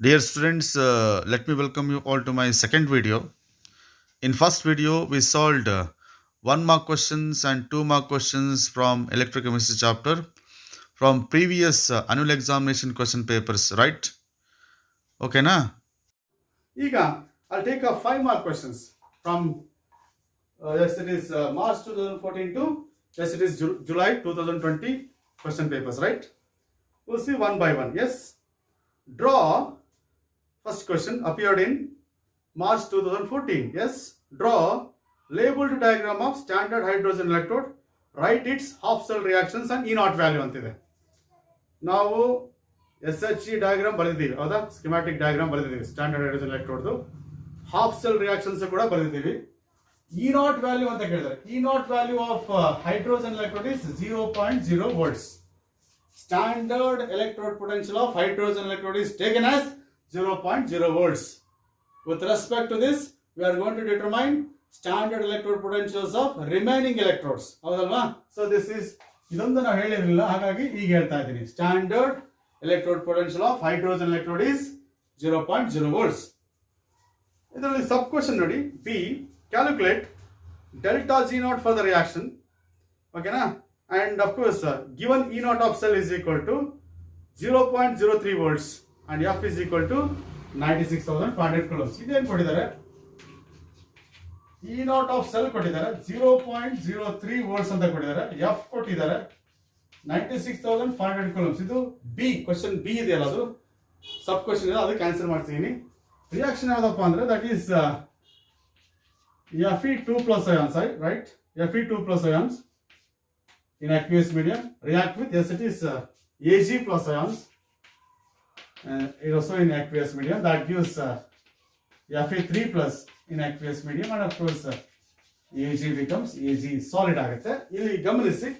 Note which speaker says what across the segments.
Speaker 1: Dear students, let me welcome you all to my second video. In first video, we solved 1 mark questions and 2 mark questions from electrochemistry chapter from previous annual examination question papers, right? Okay, na?
Speaker 2: Ega, I'll take up 5 mark questions from yes, it is March 2014 to yes, it is July 2020 question papers, right? We'll see one by one. Yes, draw. First question appeared in March 2014. Yes, draw labeled diagram of standard hydrogen electrode. Write its half cell reactions and E naught value ಅಂತಿದೆ. ನಾವು SHE diagram ಬರೆದಿದ್ದೀವಿ, ಹೌದಾ? Schematic diagram ಬರೆದಿದ್ದೀವಿ standard hydrogen ಎಲೆಕ್ಟ್ರೋಡ್ದು. Half cell reactions ಕೂಡ ಬರೆದಿದ್ದೀವಿ. E naught value ಅಂತ ಕೇಳಿದ್ದಾರೆ. E naught value of hydrogen electrode is 0.0 volts. Standard electrode potential of hydrogen electrode is taken as 0.0 volts. With respect to this, we are going to determine standard electrode potentials of remaining electrodes. ಹೌದಲ್ವಾ? So this is ಇದೊಂದು ನಾವು ಹೇಳಿರಲಿಲ್ಲ, ಹಾಗಾಗಿ ಈಗ ಹೇಳ್ತಾ ಇದ್ದೀನಿ. Standard electrode potential of hydrogen electrode is 0.0 volts. ಇದರಲ್ಲಿ ಸಬ್ question ನೋಡಿ, B calculate delta G naught for the reaction. ಓಕೆನಾ? And of course, given E naught of cell is equal to 0.03 volts and F is equal to 96,500 coulombs. ಇದೇನು ಕೊಟ್ಟಿದ್ದಾರೆ? E naught of cell ಕೊಟ್ಟಿದ್ದಾರೆ 0.03 volts ಅಂತ ಕೊಟ್ಟಿದ್ದಾರೆ. F ಕೊಟ್ಟಿದ್ದಾರೆ 96,500 coulombs. ಇದು B question B ಇದೆಯಲ್ಲ, ಅದು ಸಬ್ ಕ್ವೆಶ್ಚನ್ ಇದೆ, ಅದಕ್ಕೆ ಆನ್ಸರ್ ಮಾಡ್ತೀನಿ. ರಿಯಾಕ್ಷನ್ ಯಾವ್ದಪ್ಪ ಅಂದ್ರೆ that is Fe2 plus ions, right? Fe2 plus ions in aqueous medium react with, yes, it is Ag plus ions, it also in aqueous medium, that gives Fe3 plus in aqueous medium, and of course Ag becomes Ag solid ಆಗುತ್ತೆ. ಇಲ್ಲಿ ಗಮನಿಸಿ,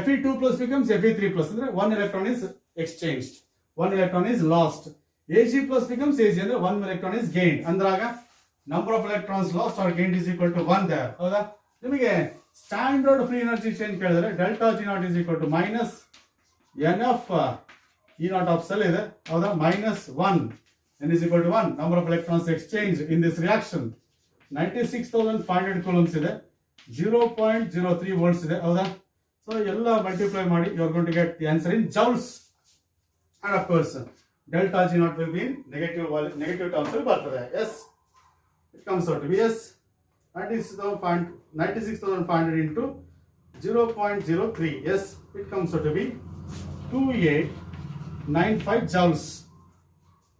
Speaker 2: Fe2 plus becomes Fe3 plus ಅಂದ್ರೆ 1 electron is exchanged, 1 electron is lost. Ag plus becomes Ag ಅಂದ್ರೆ 1 electron is gained. ಅಂದ್ರಾಗ number of electrons lost or gained is equal to 1 there. ಹೌದಾ? ನಿಮಗೆ standard free energy change ಕೇಳಿದ್ರೆ delta G naught is equal to minus NF E naught of cell ಇದೆ, ಹೌದಾ? -1 N is equal to 1 number of electrons exchanged in this reaction. 96,500 coulombs ಇದೆ, 0.03 volts ಇದೆ, ಹೌದಾ? So ಎಲ್ಲ multiply ಮಾಡಿ you are going to get the answer in joules, and of course delta G naught will be in negative terms ಅಲ್ಲಿ ಬರ್ತದೆ. Yes, it comes out to be yes, 96,500 into 0.03. Yes, it comes out to be 2895 joules.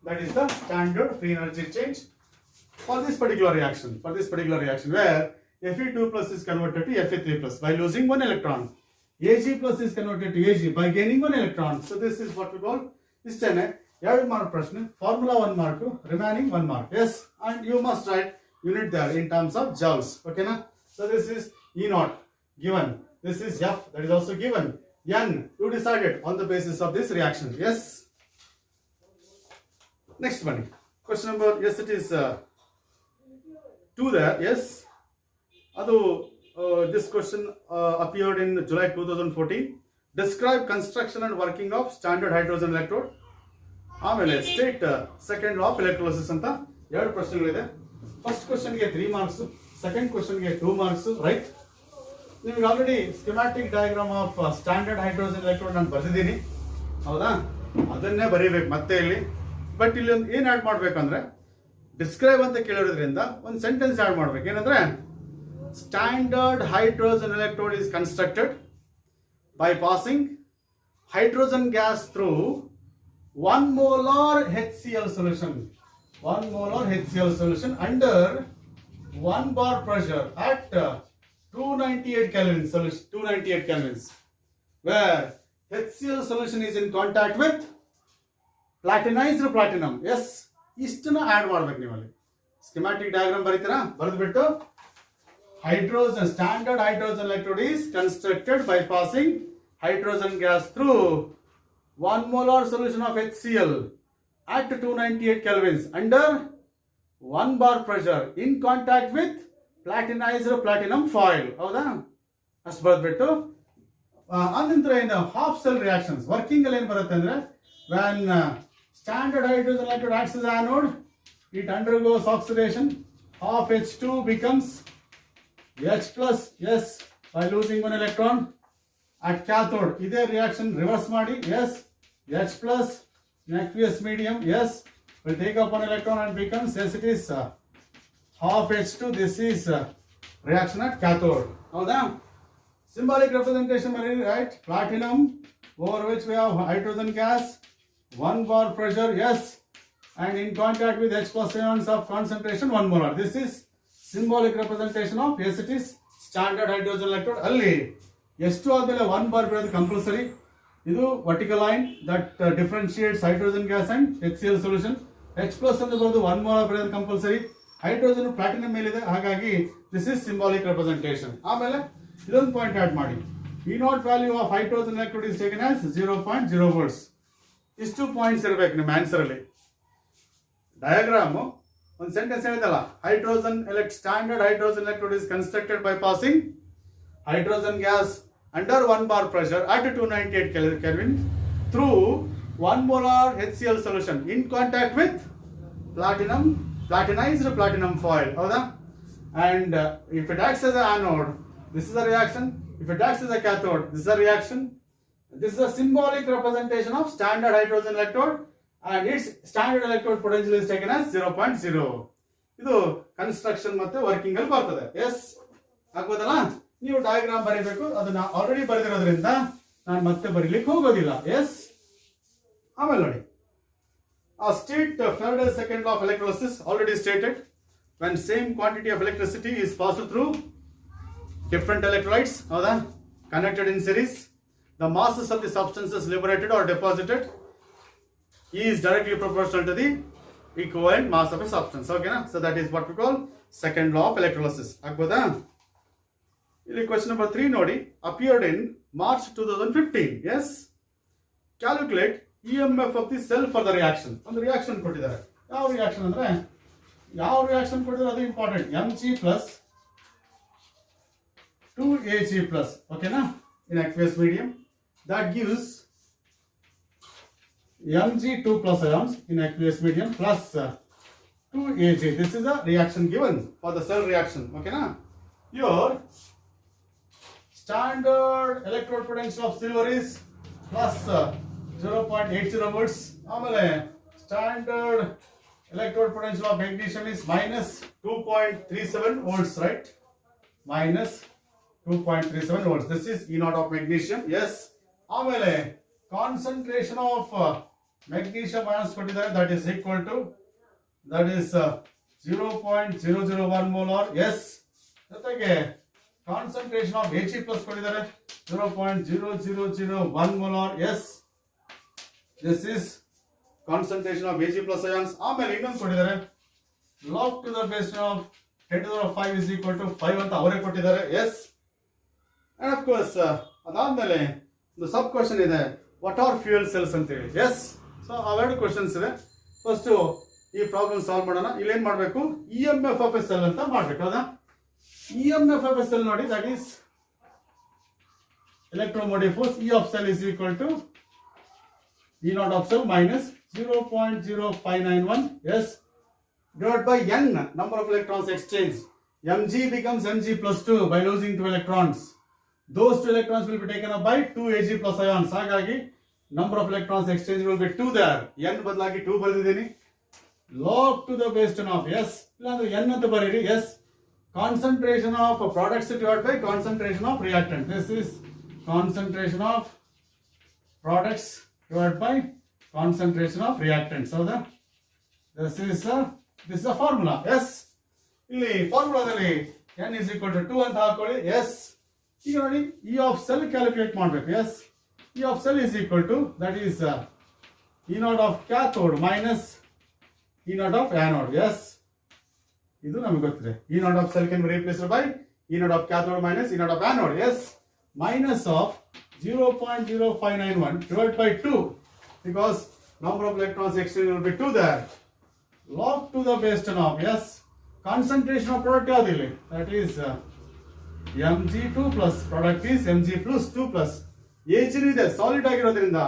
Speaker 2: That is the standard free energy change for this particular reaction. Where Fe2 plus is converted to Fe3 plus by losing 1 electron. Ag plus is converted to Ag by gaining 1 electron. So this is what we call istene 2 mark ಪ್ರಶ್ನೆ, formula 1 mark, remaining 1 mark. Yes, and you must write unit there in terms of joules. Okay na? So this is E naught given, this is F, that is also given, N you decided on the basis of this reaction. Yes, next one, question number, yes, it is 2 there. Yes, adu this question appeared in July 2014. Describe construction and working of standard hydrogen electrode. ಆಮೇಲೆ state second law of electrolysis ಅಂತ 2 ಪ್ರಶ್ನೆಗಳಿದೆ. First ಕ್ವೆಶ್ಚನ್ಗೆ 3 marks, second ಕ್ವೆಶ್ಚನ್ಗೆ 2 marks, right? ನಿಮ್ಗೆ already schematic diagram of standard hydrogen electrode ನಾನು ಬರೆದಿದ್ದೀನಿ, ಹೌದಾ? ಅದನ್ನೇ ಬರೀಬೇಕು ಮತ್ತೆ ಇಲ್ಲಿ. ಬಟ್ ಇಲ್ಲಿ ಒಂದು ಏನು ಆ್ಯಡ್ ಮಾಡಬೇಕಂದ್ರೆ, ಡಿಸ್ಕ್ರೈಬ್ ಅಂತ ಕೇಳಿರೋದ್ರಿಂದ ಒಂದು ಸೆಂಟೆನ್ಸ್ ಆ್ಯಡ್ ಮಾಡ್ಬೇಕು. ಏನಂದ್ರೆ, standard hydrogen electrode is constructed by passing hydrogen gas through 1 molar HCl solution, 1 molar HCl solution under 1 bar pressure at 298 kelvins, 298 kelvins, where HCl solution is in contact with platinized platinum. Yes, ಇಷ್ಟನ್ನ add ಮಾಡ್ಬೇಕು ನೀವು ಅಲ್ಲಿ. Schematic diagram ಬರೀತೀರಾ, ಬರೆದ್ಬಿಟ್ಟು hydrogen, standard hydrogen electrode is constructed by passing hydrogen gas through 1 molar solution of HCl at 298 kelvins under 1 bar pressure in contact with platinized platinum foil. ಹೌದಾ? ಅಷ್ಟು ಬರೆದ್ಬಿಟ್ಟು ಅನಂತರ ಏನು ಹಾಫ್ ಸೆಲ್ ರಿಯಾಕ್ಷನ್ಸ್ ವರ್ಕಿಂಗ್ ಅಲ್ಲಿ ಏನು ಬರುತ್ತೆ ಅಂದ್ರೆ, when Standard hydrogen electrode acts as anode. It undergoes oxidation. Half H2 becomes H plus S by losing one electron. At cathode, ಇದೇ reaction reverse ಮಾಡಿ. Yes, H plus in aqueous medium. Yes, will take up one electron and becomes, yes, it is half H2. This is reaction at cathode. ಹೌದಾ? Symbolic representation, right? Platinum, over which we have hydrogen gas, 1 bar pressure, yes, and in contact with H plus ions of concentration 1 molar. This is symbolic representation of, yes, it is standard hydrogen electrode. ಅಲ್ಲಿ ಎಷ್ಟು ಆದಮೇಲೆ 1 bar ಬರೋದು compulsory. ಇದು vertical line that differentiates hydrogen gas and HCl solution. H plus ಅಂತ ಬರೋದು 1 molar ಬರೋದು compulsory. Hydrogen platinum ಮೇಲಿದೆ, ಹಾಗಾಗಿ ದಿಸ್ ಇಸ್ ಸಿಂಬಾಲಿಕ್ ರೆಪ್ರೆಸೆಂಟೇಷನ್. ಆಮೇಲೆ ಇದೊಂದು ಪಾಯಿಂಟ್ ಆಡ್ ಮಾಡಿ. E naught value of hydrogen electrode is taken as 0.0 volts. ಇಷ್ಟು points ಇರಬೇಕು ನಿಮ್ಮ ಆನ್ಸರ್ ಅಲ್ಲಿ. ಡಯಾಗ್ರಾಮ್ ಒಂದು ಸೆಂಟೆನ್ಸ್ ಹೇಳಿದಲ್ಲ, hydrogen standard hydrogen electrode is constructed by passing hydrogen gas under 1 bar pressure at 298 Kelvin through 1 molar HCl solution in contact with platinized platinum foil. And if it acts as an anode, this is a reaction. If it acts as a cathode, this is a reaction. This is a symbolic representation of standard hydrogen electrode, and its standard electrode potential is taken as 0.0. ಇದು construction ಮತ್ತೆ working ಅಲ್ಲಿ ಬರ್ತದೆ. S ಆಗ್ಬೋದಲ್ಲ? ನೀವು diagram ಬರೀಬೇಕು, ಅದನ್ನ already ಬರೆದಿರೋದ್ರಿಂದ ನಾನು ಮತ್ತೆ ಬರೀಲಿಕ್ಕೆ ಹೋಗೋದಿಲ್ಲ. ಎಸ್, ಆಮೇಲೆ ನೋಡಿ, ಆ state Faraday's second law of electrolysis already stated, when same quantity of electricity is passed through different electrolytes, ಹೌದಾ, connected in series, the masses of the substances liberated or deposited is directly proportional to the equivalent mass of a substance. ಓಕೆನಾ? So that is what we call second law of electrolysis. ಆಗ್ಬೋದಾ? ಇಲ್ಲಿ question number 3 ನೋಡಿ, appeared in March 2015. Yes, calculate EMF of the cell for the reaction. ಒಂದು reaction ಕೊಟ್ಟಿದ್ದಾರೆ. ಯಾವ reaction ಅಂದ್ರೆ, ಯಾವ reaction ಕೊಟ್ಟಿದ್ದಾರೆ ಅದು important. Mg plus 2Ag plus, ಓಕೆನಾ, ಇನ್ aqueous medium. That gives Mg 2 plus ions in aqueous medium plus 2Ag. This is a reaction given for the cell reaction. Okay, na? Your standard electrode potential of silver is plus 0.80 volts. Amale standard electrode potential of magnesium is minus 2.37 volts, right? Minus 2.37 volts. This is E naught of magnesium. Yes. Amale concentration of magnesium ions ಕೊಟ್ಟಿದ್ದಾರೆ, that is equal to, that is 0.001 molar. Yes, ಜೊತೆಗೆ concentration of Ag plus ಕೊಟ್ಟಿದ್ದಾರೆ 0.0001 molar. Yes, this is concentration of Ag plus ions. ಆಮೇಲೆ ಇನ್ನೊಂದು ಕೊಟ್ಟಿದ್ದಾರೆ, log to the base of 10 to the 5 is equal to 5 ಅಂತ ಅವರೇ ಕೊಟ್ಟಿದ್ದಾರೆ. Yes, and of course ಅದಾದ್ಮೇಲೆ ಒಂದು ಸಬ್ ಕ್ವಶನ್ ಇದೆ, ವಾಟ್ ಆರ್ ಫ್ಯೂಯಲ್ ಸೆಲ್ಸ್ ಅಂತ ಹೇಳಿ. ಎಸ್, ಸೊ ಅವೆರಡು ಕ್ವಶನ್ಸ್ ಇದೆ. ಫಸ್ಟ್ ಈ ಪ್ರಾಬ್ಲಮ್ ಸಾಲ್ವ್ ಮಾಡೋಣ. ಇಲ್ಲಿ ಏನ್ ಮಾಡಬೇಕು, EMF ಆಫ್ ಎ ಸೆಲ್ ಅಂತ ಮಾಡ್ಬೇಕು. ಹೌದಾ? EMF ಆಫ್ ಎ ಸೆಲ್ ನೋಡಿ, that is electromotive force. E of cell is equal to E naught of cell minus 0.0591. Yes, divided by N, number of electrons exchanged. Mg becomes Mg plus 2 by losing 2 electrons. Those 2 electrons will be taken up by 2Ag plus ions. ಹಾಗಾಗಿ number of electrons exchange will be 2 there. N ಬದಲಾಗಿ 2 ಬರೆದಿದ್ದೀನಿ. Log to the base 10 of, yes, ಇಲ್ಲಾಂದ್ರೆ N ಅಂತ ಬರೀರಿ. Yes, concentration of products divided by concentration of reactant. This is concentration of products divided by concentration of reactants. ಹೌದಾ? This is a formula. Yes, ಇಲ್ಲಿ ಫಾರ್ಮುಲಾದಲ್ಲಿ N is equal to 2 ಅಂತ ಹಾಕೊಳ್ಳಿ. Yes, ಈಗ ನೋಡಿ, E of cell calculate ಮಾಡಬೇಕು. Yes, E of cell is equal to, that is E naught of cathode minus E naught of anode. Yes, ಇದು ನಮಗೆ ಗೊತ್ತಿದೆ. E naught of cell can be replaced by E naught of cathode minus E naught of anode. Yes, minus of 0.0591 divided by 2, because number of electrons exchange will be 2 there. Log to the base 10 of, yes, concentration of product ಯಾವ್ದಿಲ್ಲ, that is Mg2 plus product is Mg plus 2 plus. Ag ಇದೆ solid ಆಗಿರೋದ್ರಿಂದ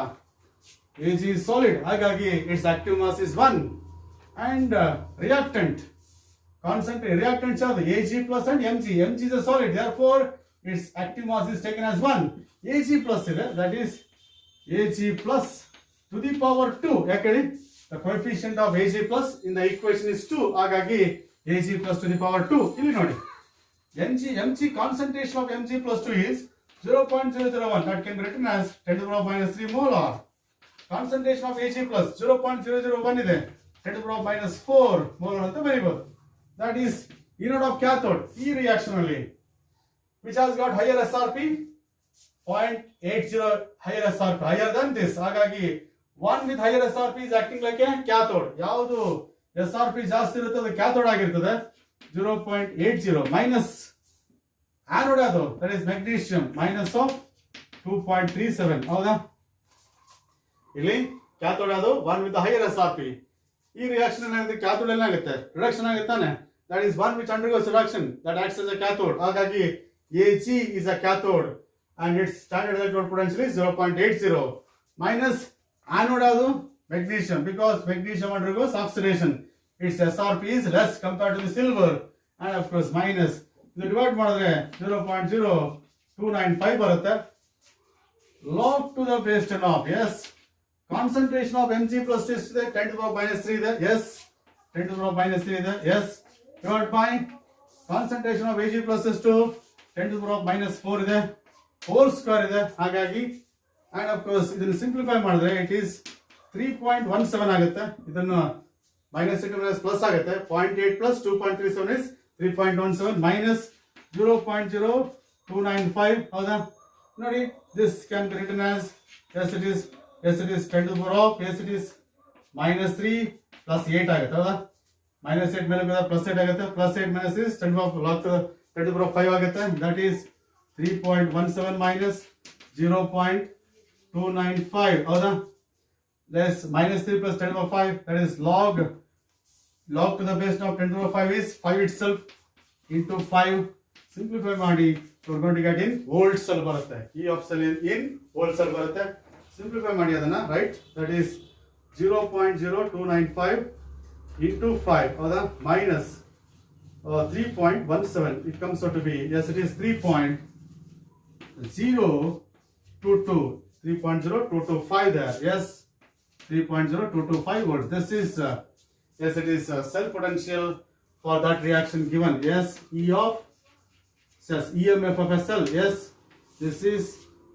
Speaker 2: Ag is solid. Hagagi its active mass is 1. And reactant. Reactants are the Ag plus and Mg. Mg is a solid. Therefore, its active mass is taken as 1. Ag plus that is Ag plus to the power 2. Actually, the coefficient of Ag plus in the equation is 2. Hagagi Ag plus to the power 2. ಇಲ್ಲಿ ನೋಡಿ. Mg concentration of Mg plus 2 is 0.001. That can be written as 10 to the power minus 3 molar. Concentration of Ag plus 0.001 ಇದೆ. 10 to the power minus 4 molar ಅಂತ ಬರೀಬಹುದು. That is anode of cathode. ಈ reaction ಅಲ್ಲಿ which has got higher SRP 0.80 higher SRP higher than this. ಹಾಗಾಗಿ one with higher SRP is acting like a cathode. ಯಾವುದು SRP ಜಾಸ್ತಿ ಇರುತ್ತೆ ಅದು cathode ಆಗಿರ್ತದೆ. 0.80 minus anode ಅದು that is magnesium minus of 2.37 ಹೌದಾ ಇಲ್ಲಿ cathode ಅದು one with the higher SRP. ಈ ರಿಯಾಕ್ಷನ್ ಏನಾಗುತ್ತೆ cathode ಏನಾಗುತ್ತೆ reduction ಆಗುತ್ತಾನೆ. That is one which undergoes reduction that acts as a cathode. ಹಾಗಾಗಿ Ag is a cathode and its standard electrode potential is 0.80 minus anode ಅದು magnesium because magnesium undergoes oxidation. Its SRP is less compared to the silver and of course minus ಇದು divide ಮಾಡಿದ್ರೆ 0.0295 ಬರುತ್ತೆ. log to the base 10 of yes concentration of Mg plus ಎಷ್ಟಿದೆ 10 to the power minus 3 ಇದೆ yes 10 to the power minus 3 ಇದೆ yes divided by concentration of Ag plus ಎಷ್ಟು 10 to the power minus 4 ಇದೆ whole square ಇದೆ ಹಾಗಾಗಿ and of course ಇದನ್ನು simplify ಮಾಡಿದ್ರೆ it is 3.17 ಆಗುತ್ತೆ. ಇದನ್ನು minus into minus plus ಆಗುತ್ತೆ 0.8 plus 2.37 is 3.17 minus 0.0295 ಹೌದಾ ನೋಡಿ this can be written as yes it is 10 to the power of yes it is minus 3 plus 8 ಆಗುತ್ತೆ ಹೌದಾ minus 8 ಮೇಲೆ plus 8 ಆಗುತ್ತೆ plus 8 minus is 10 to the power log to 10 to the power 5 ಆಗುತ್ತೆ that is 3.17 minus 0.295 ಹೌದಾ less minus 3 plus 10 to the power 5 that is log to the base of 10 to the power 5 is 5 itself into 5 simplify ಮಾಡಿ we're going to get in volts ಅಲ್ಲಿ ಬರುತ್ತೆ E of cell in volts ಅಲ್ಲಿ ಬರುತ್ತೆ simplify ಮಾಡಿ ಅದನ್ನ right that is 0.0295 into 5 ಹೌದಾ minus 3.17 it comes out to be yes it is 3.0225 there yes 3.0225 volts this is yes it is cell potential for that reaction given yes E of says EMF of a cell yes this is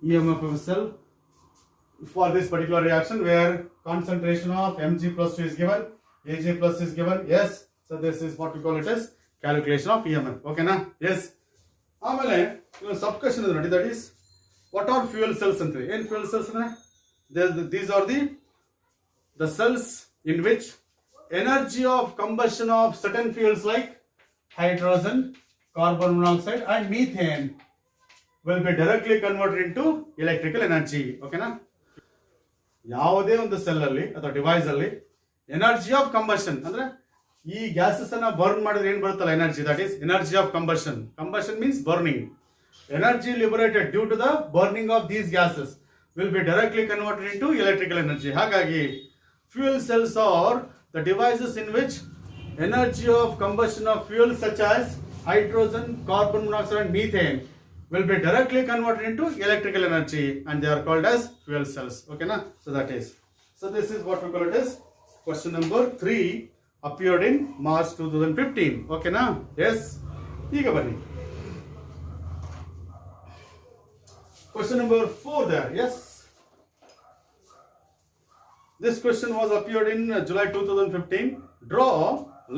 Speaker 2: EMF of a cell for this particular reaction where concentration of Mg plus 2 is given Ag plus is given yes so this is what we call it as calculation of EMF okay na yes ಆಮೇಲೆ ಸಬ್ question ಇದೆ ನೋಡಿ that is what are fuel cells ಅಂತ ಏನು fuel cells ಅಂದ್ರೆ these are the cells in which energy of combustion of certain fuels like hydrogen, carbon monoxide and methane will be directly converted into electrical energy. Okay na? ಯಾವುದೇ ಒಂದು cell ಅಲ್ಲಿ ಅಥವಾ device ಅಲ್ಲಿ energy of combustion ಅಂದ್ರೆ ಈ gases ಅನ್ನ burn ಮಾಡಿದ್ರೆ ಏನ್ ಬರುತ್ತಲ್ಲ energy that is energy of combustion combustion means burning energy liberated due to the burning of these gases will be directly converted into electrical energy. ಹಾಗಾಗಿ fuel cells are the devices in which energy of combustion of fuels such as hydrogen, carbon monoxide and methane will be directly converted into electrical energy and they are called as fuel cells. Okay na? So that is. So this is what we call it as question number 3 appeared in March 2015. Okay na? Yes. ಈಗ ಬನ್ನಿ question number 4 there. Yes. This question was appeared in July 2015. Draw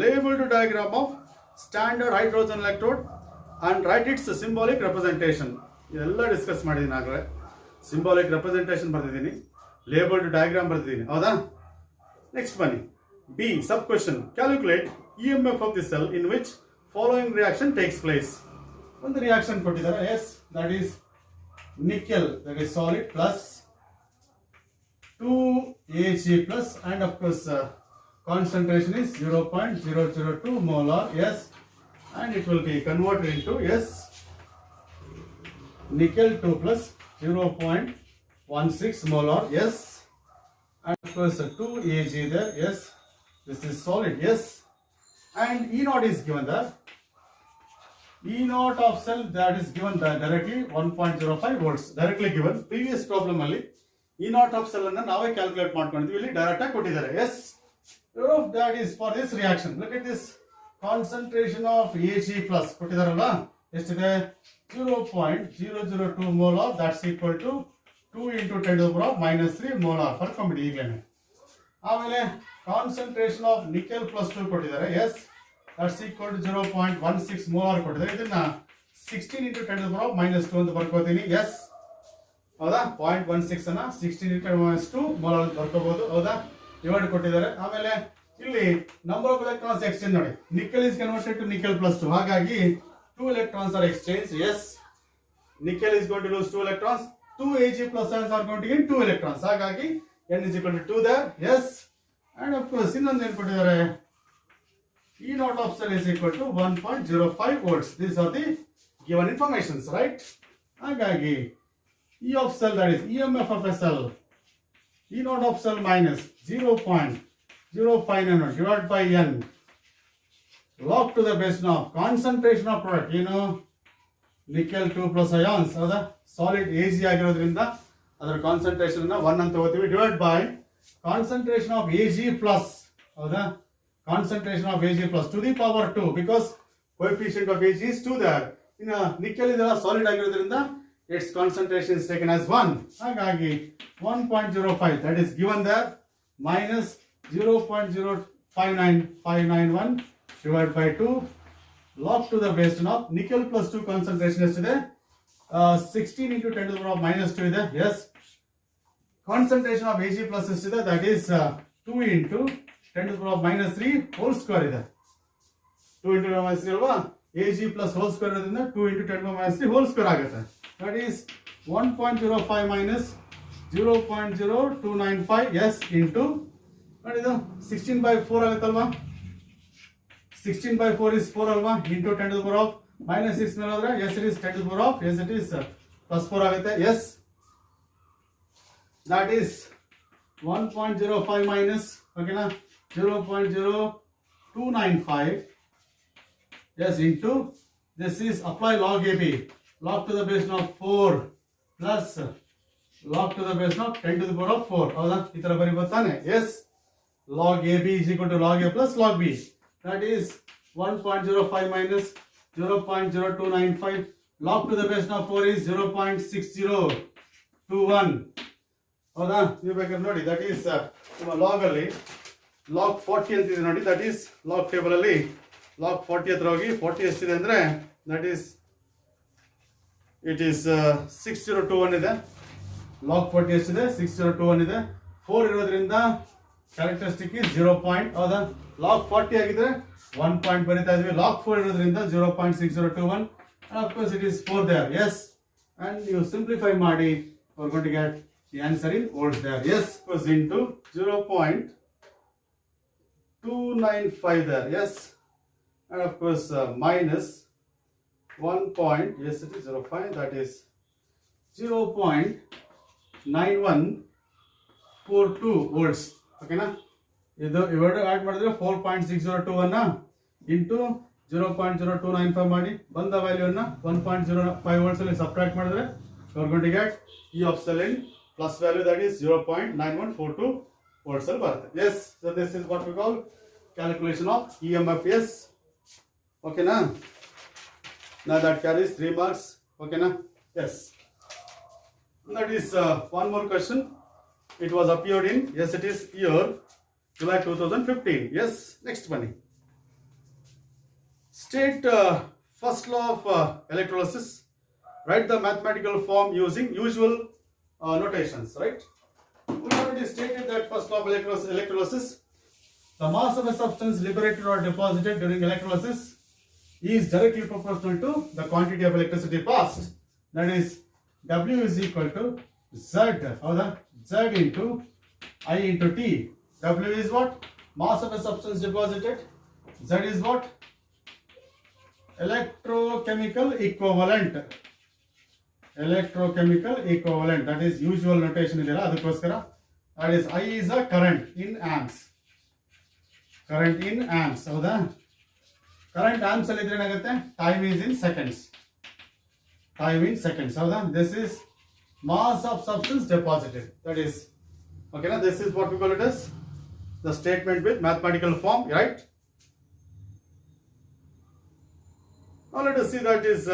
Speaker 2: labeled diagram of standard hydrogen electrode and write its symbolic representation. ಇದೆಲ್ಲ discuss ಮಾಡಿದ್ದೀನಿ ಆಗಲೇ. Symbolic representation ಬರ್ತಿದ್ದೀನಿ, labelled diagram ಬರ್ತಿದ್ದೀನಿ, ಹೌದಾ? Next ಬನ್ನಿ B sub question. Calculate EMF of the cell in which following reaction takes place. ಒಂದು reaction ಕೊಟ್ಟಿದ್ದಾರೆ. Yes that is nickel that is solid plus 2Ag plus and of course concentration is 0.002 molar yes and it will be converted into yes nickel 2 plus 0.16 molar yes and of course 2 Ag there, yes, this is solid, yes, and E naught is given there. E naught of cell that is given directly 1.05 volts directly given. Previous problem ಅಲ್ಲಿ E naught of cell ಅನ್ನು ನಾವೇ calculate ಮಾಡ್ಕೊಂಡಿದ್ವಿ, ಇಲ್ಲಿ direct ಆಗಿ ಕೊಟ್ಟಿದ್ದಾರೆ. Yes, that is for this reaction. Look at this concentration of Ag plus ಕೊಟ್ಟಿದಾರಲ್ಲ, ಎಷ್ಟಿದೆ 0.002 molar, that's equal to 2 into 10 to the power minus 3 molar. ಬರ್ಕೊಂಬಿಡಿ ಈಗಲೇ. ಆಮೇಲೆ ಕಾನ್ಸಂಟ್ರೇಷನ್ ಆಫ್ ನಿಕೆಲ್ ಪ್ಲಸ್ 2 ಕೊಟ್ಟಿದ್ದಾರೆ, S, that's equal to 0.16 molar ಕೊಟ್ಟಿದ್ದಾರೆ. ಇದನ್ನ 16 into 10 to the power minus 2 ಅಂತ ಬರ್ಕೋತೀನಿ, S, ಹೌದಾ, 0.16 ಅನ್ನ 16 into 10 minus 2 molar ಅಂತ ಬರ್ಕೋಬಹುದು, ಹೌದಾ, ಡಿವೈಡ್ ಕೊಟ್ಟಿದ್ದಾರೆ. ಆಮೇಲೆ ಇಲ್ಲಿ ನಂಬರ್ ಆಫ್ ಎಲೆಕ್ಟ್ರಾನ್ಸ್ ಎಕ್ಸ್ಚೇಂಜ್ ನೋಡಿ, nickel is converted to nickel plus 2, ಹಾಗಾಗಿ 2 electrons are exchanged, yes, nickel is going to lose 2 electrons, 2 Ag plus ions are going to gain 2 electrons, ಹಾಗಾಗಿ n is equal to 2 there, yes, and of course ಇನ್ನೊಂದು ಏನು ಕೊಟ್ಟಿದ್ದಾರೆ, E naught of cell is equal to 1.05 volts. These are the given informations, right? ಹಾಗಾಗಿ E of cell, that is EMF of a cell, E naught of cell minus 0.059 divided by n log to the base of concentration of product, nickel 2 plus ions, ಹೌದಾ, solid Ag ಆಗಿರೋದ್ರಿಂದ ಅದರ concentration 1 ಅಂತ ತಗೋತೀವಿ, divide by concentration of Ag plus, ಹೌದಾ, concentration of Ag plus to the power 2, because coefficient of Ag is 2 there. In a nickel ಇದೆಲ್ಲ solid ಆಗಿರೋದ್ರಿಂದ its concentration is taken as 1, ಹಾಗಾಗಿ 1.05 that is given there minus 0.059591 divided by 2 log to the base 10 of nickel plus 2 concentration ಎಷ್ಟಿದೆ, 16 into 10 to the power minus 2 ಇದೆ, yes, concentration of Ag plus ಎಷ್ಟಿದೆ, that is 2 into 10 to the power minus 3 whole square ಇದೆ, 2 into 10 minus 3 ಅಲ್ವಾ, Ag plus whole square ಇರೋದ್ರಿಂದ 2 into 10 to the power minus 3 whole square ಆಗುತ್ತೆ, that is 1.05 minus 0.0295, yes, into ಇದು 16 by 4 ಆಗುತ್ತಲ್ವಾ, 16 by 4 is 4 ಅಲ್ವಾ, into 10 to the power of minus 6 ಮೇಲೆ ಹೋದ್ರೆ, yes, it is 10 to the power of, yes, it is plus 4 ಆಗುತ್ತೆ, yes, that is 1.05 minus, ಓಕೆನಾ, 0.0295, yes, into this is apply log AB, log to the base of 4 plus log to the base of 10 to the power of 4, ಹೌದಾ, ಈ ತರ ಬರಿಬೋತಾನೆ, yes, log AB is equal to log A plus log B, that is 1.05 minus 0.0295, log to the base of 4 is 0.6021, ಹೌದಾ, ನೀವು ಬೇಕಾದ್ರೆ ನೋಡಿ, that is ನಿಮ್ಮ log ಅಲ್ಲಿ log 40 ಅಂತಿದೆ ನೋಡಿ, that is log ಟೇಬಲ್ ಅಲ್ಲಿ log 40 ಹತ್ರ ಹೋಗಿ 40 ಎಷ್ಟಿದೆ ಅಂದ್ರೆ, that is it is 6021 ಇದೆ, log 40 ಎಷ್ಟಿದೆ 6021 ಇದೆ, 4 ಇರೋದ್ರಿಂದ ಕ್ಯಾರೆಕ್ಟರಿಸ್ಟಿಕ್ is 0. ಹೌದಾ, log 40 ಆಗಿದ್ರೆ 1 ಪಾಯಿಂಟ್ ಬರಿತಾ ಇದ್ವಿ, log 4 ಇರೋದ್ರಿಂದ 0.6021, and of course it is 4 there, yes, and you simplify ಮಾಡಿ we're going to get the answer in volts there, yes, goes into 0.295 there, yes, and of course minus 1 point, yes, it is 0.5, that is 0.9142 volts, ಓಕೆನಾ, ಇದು ಇವೆರಡು add ಮಾಡಿದ್ರೆ 4.602 into 0.0295 ಮಾಡಿ ಬಂದ ವ್ಯಾಲ್ಯೂನ 1.05 volts ಅಲ್ಲಿ subtract ಮಾಡಿದ್ರೆ you are going to get E of cell in plus value, that is 0.9142 volts ಅಲ್ಲಿ ಬರುತ್ತೆ, yes, so this is what we call calculation of EMF, yes, ಓಕೆನಾ, now that carries 3 marks, ಓಕೆನಾ, yes, that is one more question, it was appeared in, yes, it is year July 2015, yes, next one, state first law of electrolysis, write the mathematical form using usual notations, right? We already stated that first law of electrolysis, the mass of a substance liberated or deposited during electrolysis is directly proportional to the quantity of electricity passed, that is W is equal to Z, ಹೌದಾ, Z into I into T. W is what? Mass of a substance deposited. Z is what? Electrochemical equivalent. Electrochemical equivalent, that is usual notation ಇದೆಯಲ್ಲ ಅದಕ್ಕೋಸ್ಕರ That is I is a current in amps. Current in amps. Howda? Current amps alli idre enagutte? Time is in seconds. Time in seconds. Howda? This is mass of substance deposited. That is, okay, now this is what we call it as the statement with mathematical form, right? Now let us see that is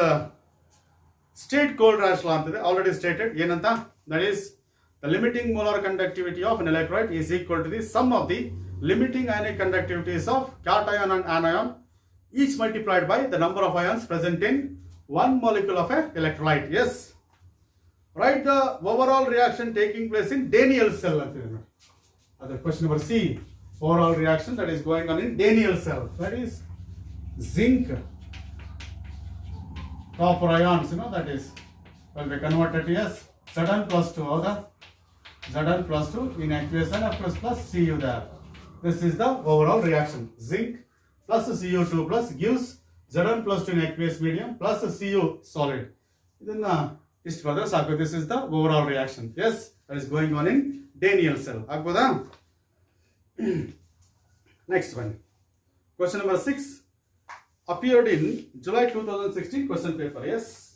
Speaker 2: state cold Rash law already stated. Yenanta, that is the limiting molar conductivity of an electrolyte is equal to the sum of the limiting ionic conductivities of cation and anion, each multiplied by the number of ions present in one molecule of an electrolyte. Yes. Write the overall reaction taking place in Daniell cell. Other question number C. Overall reaction that is going on in Daniell cell. That is zinc, copper ions, that is will be converted to as Zn plus 2. How the Zn plus 2 in aqueous and of course plus Cu there. This is the overall reaction. Zinc plus Cu2 plus gives Zn plus 2 in aqueous medium plus Cu solid. Then this is the overall reaction. Yes, that is going on in Daniell cell. Next one. Question number 6 appeared in July 2016 question paper. Yes.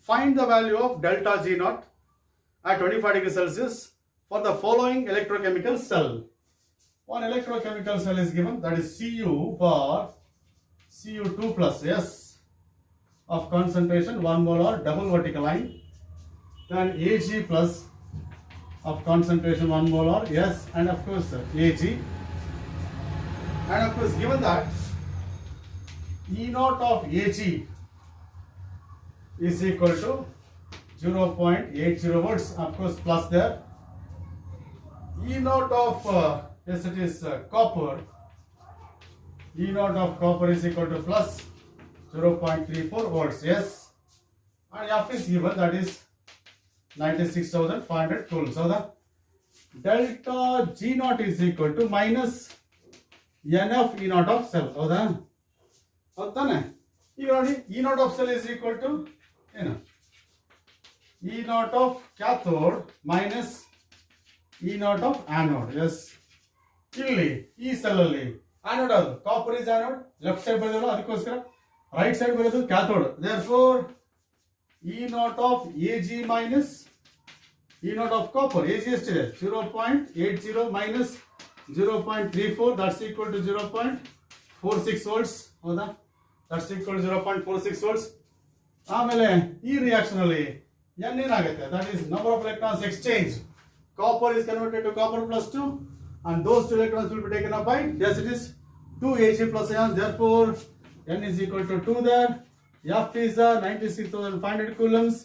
Speaker 2: Find the value of delta G naught at 25 degrees Celsius for the following electrochemical cell. One electrochemical cell is given, that is Cu bar Cu2 plus, yes, of concentration 1 molar double vertical line, then Ag plus of concentration 1 molar, yes, and of course Ag, and of course given that E naught of Ag is equal to 0.80 volts, of course plus there. E naught of yes, it is copper. E naught of copper is equal to plus 0.34 volts, yes, and F is given, that is 96,500 coulombs. So the delta G naught is equal to minus NF E naught of cell. ಹೌದಾ ಈಗ ನೋಡಿ E naught of cell is equal to ಏನು E naught of cathode minus E naught of anode. Yes, ಇಲ್ಲಿ ಈ cell ಅಲ್ಲಿ anode ಅದು copper is anode, left side ಬರೋದು ಅದಕ್ಕೋಸ್ಕರ ರೈಟ್ ಸೈಡ್ ಬರೋದು cathode. therefore E naught of Ag minus E naught of copper, Ag ಎಷ್ಟಿದೆ 0.80 minus 0.34, that's equal to 0.46 volts. ಹೌದಾ, that's equal to 0.46 volts. ಆಮೇಲೆ ಈ ರಿಯಾಕ್ಷನ್ ಅಲ್ಲಿ n ಏನಾಗುತ್ತೆ, that is number of electrons exchange. Copper is converted to copper plus 2 and those two electrons will be taken up by, yes, it is 2 Ag plus ions. Therefore n is equal to 2 there. F is 96,500 coulombs.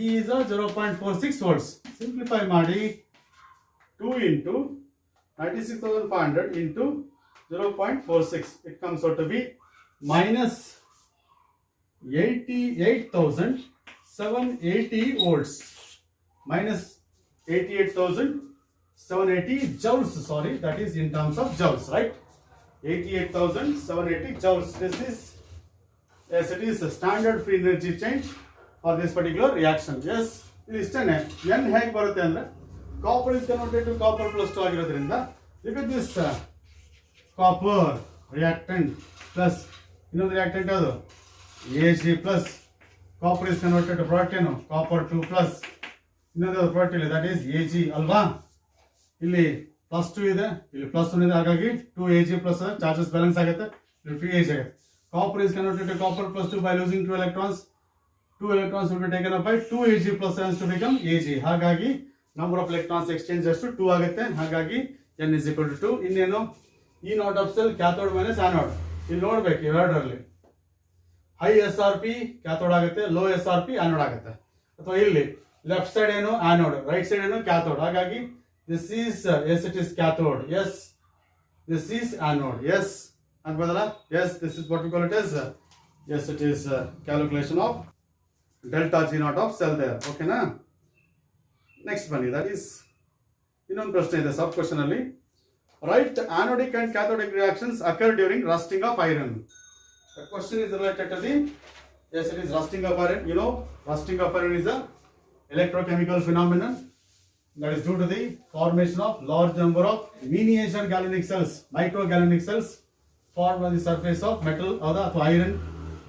Speaker 2: E is 0.46 volts. Simplify ಮಾಡಿ 2 into 96,500 into 0.46. It comes out to be minus 88,780 volts. Minus 88,780 joules. Sorry, that is in terms of joules, right? 88,780 joules. This is, yes, it is a standard free energy change for this particular reaction. Yes, ಇದು ಇಷ್ಟೇನೆ. n ಹೇಗೆ ಬರುತ್ತೆ ಅಂದ್ರೆ copper is converted to copper plus 2 ಆಗಿರೋದ್ರಿಂದ look at this copper reactant plus ಇನ್ನೊಂದು reactant ಅದು Ag plus copper is converted to product ಏನು copper 2 plus ಇನ್ನೊಂದು product ಇಲ್ಲಿ, that is Ag ಅಲ್ವಾ. ಇಲ್ಲಿ ಪ್ಲಸ್ 2 ಇದೆ, ಇಲ್ಲಿ ಪ್ಲಸ್ 1 ಇದೆ, ಹಾಗಾಗಿ 2 Ag plus ಚಾರ್ಜಸ್ ಬ್ಯಾಲೆನ್ಸ್ ಆಗುತ್ತೆ, ಇಲ್ಲಿ 3 Ag ಆಗುತ್ತೆ. Copper is converted to copper plus 2 by losing 2 electrons. 2 electrons will be taken up by 2 Ag plus ions to become Ag. ಹಾಗಾಗಿ number of electrons exchange ಅಷ್ಟು 2 ಆಗುತ್ತೆ. ಹಾಗಾಗಿ n is equal to 2. ಇನ್ನೇನು E naught of cell cathode minus anode. ಇಲ್ಲಿ ನೋಡ್ಬೇಕು ಇವೆರಡರಲ್ಲಿ high SRP cathode ಆಗುತ್ತೆ, low SRP anode ಆಗುತ್ತೆ. ಅಥವಾ ಇಲ್ಲಿ ಲೆಫ್ಟ್ ಸೈಡ್ ಏನು ಆನೋಡ್, ರೈಟ್ ಸೈಡ್ ಏನು ಕ್ಯಾಥೋಡ್. ಹಾಗಾಗಿ this is yes, it is cathode. Yes, this is anode. Yes, ಆಗ್ಬೋದಲ್ಲ. Yes, this is what we call it as yes, it is calculation of delta G naught of cell there. Okay na. Next ಬನ್ನಿ, that is ಇನ್ನೊಂದು ಪ್ರಶ್ನೆ ಇದೆ ಸಬ್ question ಅಲ್ಲಿ. Write anodic and cathodic reactions occur during rusting of iron. The question is related to the, yes, it is rusting of iron. You know, rusting of iron is a electrochemical phenomenon that is due to the formation of large number of miniature galvanic cells, microgalvanic cells formed on the surface of metal or the iron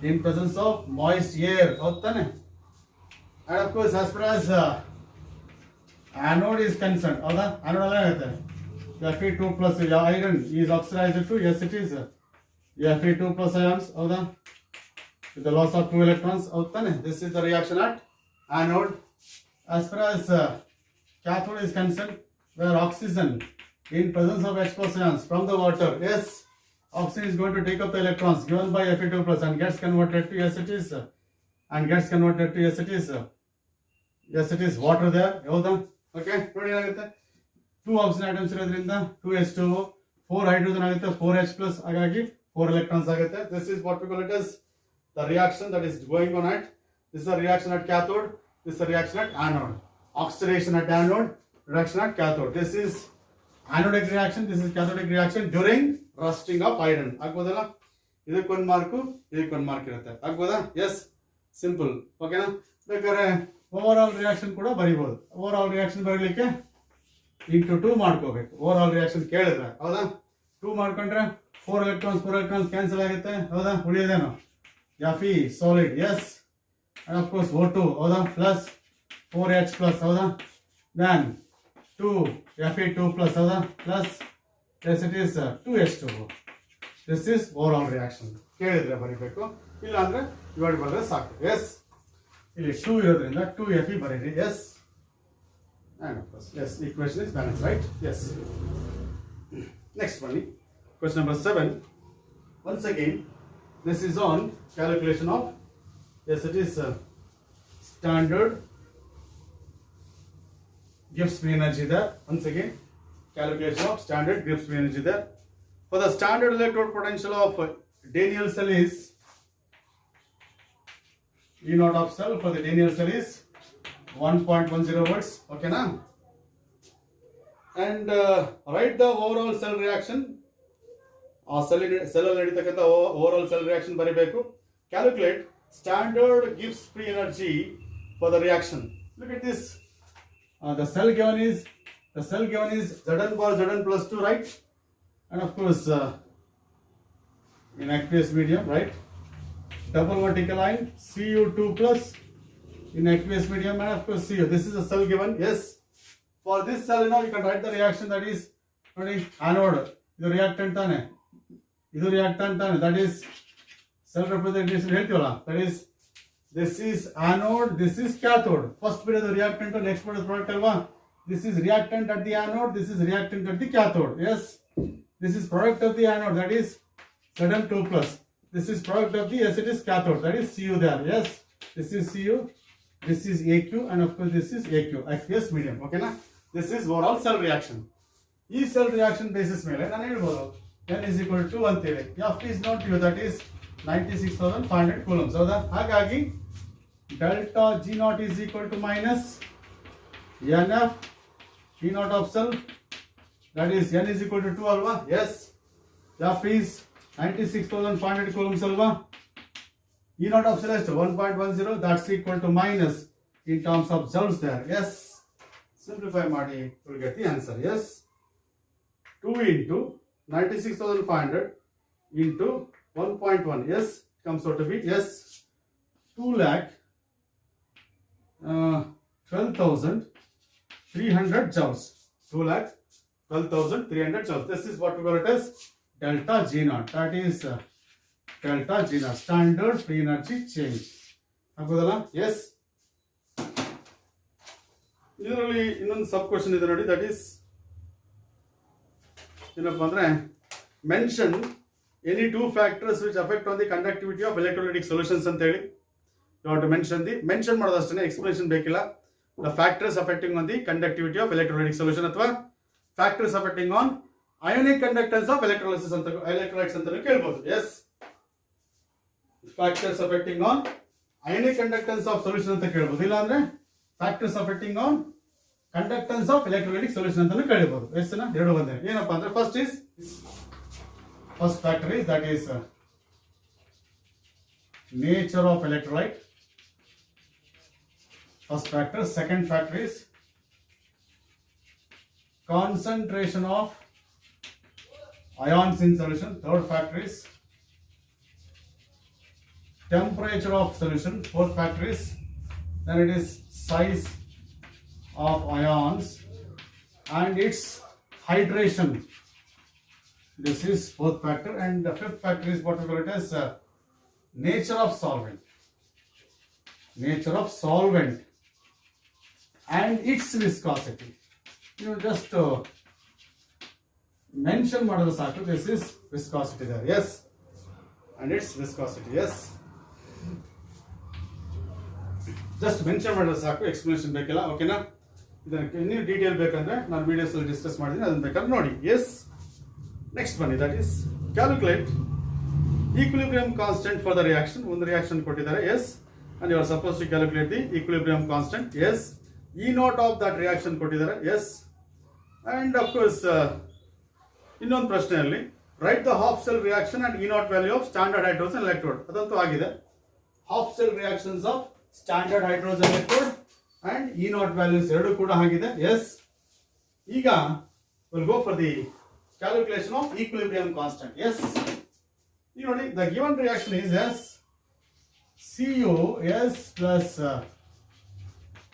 Speaker 2: in presence of moist air. And of course, as far as anode is concerned, anode Fe2 plus iron is oxidized to, yes it is Fe2 plus ions with the loss of 2 electrons. This is the reaction at anode. As far as cathode is concerned, where oxygen in presence of H plus ions from the water, yes, oxygen is going to take up the electrons given by Fe2 plus and gets converted to, yes it is yes it is water there. Okay, two oxygen atoms irodrinda 2H2O, 4 hydrogen agutte, 4H plus agagi 4 electrons agutte. This is what we call it as the reaction that is going on at, this is a reaction at cathode, this is a reaction at anode. Oxidation at anode, reduction at cathode. This is anodic reaction, this is cathodic reaction during rusting of iron. Agboda? Idakkondu mark irutte. Agboda? Yes, simple. Okay na? Bekare overall reaction kuda baribodu. Overall reaction barilikke into 2 ಮಾಡ್ಕೋಬೇಕು. Over reaction ಕೇಳಿದ್ರೆ ಹೌದಾ, 2 ಮಾಡ್ಕೊಂಡ್ರೆ 4 electrons cancel ಆಗುತ್ತೆ ಹೌದಾ, ಉಳಿಯೋದೇನು Fe solid, yes, and of course O2 ಹೌದಾ plus 4H plus ಹೌದಾ, then 2 Fe2 plus ಹೌದಾ plus, yes it is 2H2O. This is overall reaction. ಕೇಳಿದ್ರೆ ಬರಿಬೇಕು, ಇಲ್ಲ ಅಂದ್ರೆ ಡಿವೈಡ್ ಮಾಡಿದ್ರೆ ಸಾಕು. ಎಸ್, ಇಲ್ಲಿ 2 ಇರೋದ್ರಿಂದ 2Fe ಬರೀರಿ. Yes, and of course, yes, equation is balanced, right? Yes. Next one, question number 7. Once again, this is on calculation of, yes, it is standard Gibbs free energy there. Once again, calculation of standard Gibbs free energy there. For the standard electrode potential of Daniell cell is E naught of cell for the Daniell cell is 1.10 volts. Okay now, and write the overall cell reaction. Cell ನಡೀತಕ್ಕಂಥ overall cell reaction ಬರೀಬೇಕು. Calculate standard Gibbs free energy for the reaction. Look at this. The cell given is Zn bar Zn plus 2, right? And of course in aqueous medium, right? Double vertical line Cu2 plus in aqueous medium, and of course Cu. This is a cell given. Yes. For this cell, you can write the reaction that is anode. This reactant tane. That is cell representation. That is, this is anode, this is cathode. First bit of the reactant, next bit of the product. This is reactant at the anode, this is reactant at the cathode. Yes. This is product of the anode, that is Zn2 plus. This is product of the, yes, it is cathode, that is Cu there. Yes. This is Cu. This is AQ, and of course this is AQ, aqueous medium. Okay na? This is overall cell reaction. This cell reaction basis ಮೇಲೆ ನಾನು ಹೇಳ್ಬೋದು n is equal to 2 ಅಂತೇಳಿ. F is not U, that is 96,500 coulombs. ಹೌದಾ? ಹಾಗಾಗಿ delta G naught is equal to minus NF E naught of cell, that is n is equal to 2 ಅಲ್ವಾ? Yes. F is 96,500 coulombs ಅಲ್ವಾ? E naught of cell is 1.10, that's equal to minus in terms of joules there. Yes. Simplify madi, you will get the answer. Yes. 2 into 96,500 into 1.1. Yes. Comes out to be, yes, 2,12,300 joules. 2,12,300 joules. This is what we call it as delta G naught. That is delta G naught, standard free energy change. Agudala? Yes. ಇದರಲ್ಲಿ ಇನ್ನೊಂದು sub question ಇದೆ ನೋಡಿ, that is ಏನಪ್ಪ ಅಂದ್ರೆ mention any 2 factors which affect on the conductivity of electrolytic solutions ಅಂತ ಹೇಳಿ you have to mention ಮಾಡೋದಷ್ಟೇ, explanation ಬೇಕಿಲ್ಲ. The factors affecting on the conductivity of electrolytic solution ಅಥವಾ factors affecting on ionic conductance of electrolysis ಅಂತ electrolytes ಅಂತ ಕೇಳ್ಬೋದು. Yes, factors affecting on ionic conductance of solution ಅಂತ ಕೇಳ್ಬೋದು, ಇಲ್ಲ ಅಂದ್ರೆ factors affecting on conductance of electrolytic solution ಅಂತ ಕೇಳಬಹುದು. ಎಸ್ ನ ಎರಡು ಒಂದೇ. ಏನಪ್ಪಾ ಅಂದ್ರೆ first factor is that is nature of electrolyte. First factor. Second factor is concentration of ions in solution. Third factor is temperature of solution. Fourth factor is then it is size of ions and its hydration. This is fourth factor, and the fifth factor is what we call it as nature of solvent. Nature of solvent and its viscosity. You just mention model saku. This is viscosity there, yes, and its viscosity, yes. Just mention model saku, explanation ಬೇಕಿಲ್ಲ, ಓಕೆನಾ? ಇದಕ್ಕೆ ಇನ್ನೂ detail ಬೇಕಂದ್ರೆ ನಾನು videos ಅಲ್ಲಿ discuss ಮಾಡಿದ್ದೀನಿ, ಅದನ್ನ ಬೇಕಾದ್ರೆ ನೋಡಿ. ಎಸ್, ನೆಕ್ಸ್ಟ್ ಬನ್ನಿ, that is calculate equilibrium constant for the reaction. ಒಂದು ರಿಯಾಕ್ಷನ್ ಕೊಟ್ಟಿದ್ದಾರೆ, S, and you are supposed to calculate the equilibrium constant, yes. E naught of that reaction ಕೊಟ್ಟಿದ್ದಾರೆ, yes, and of course ಇನ್ನೊಂದು ಪ್ರಶ್ನೆಯಲ್ಲಿ write the half cell reaction and E naught value of standard hydrogen electrode. ಅದಂತೂ ಆಗಿದೆ. half cell reactions of standard hydrogen electrode and E naught values ಎರಡು ಕೂಡ ಆಗಿದೆ, yes. ಈಗ we'll go for the calculation of equilibrium constant, yes. ಈಗ ನೋಡಿ, the given reaction is as CuS plus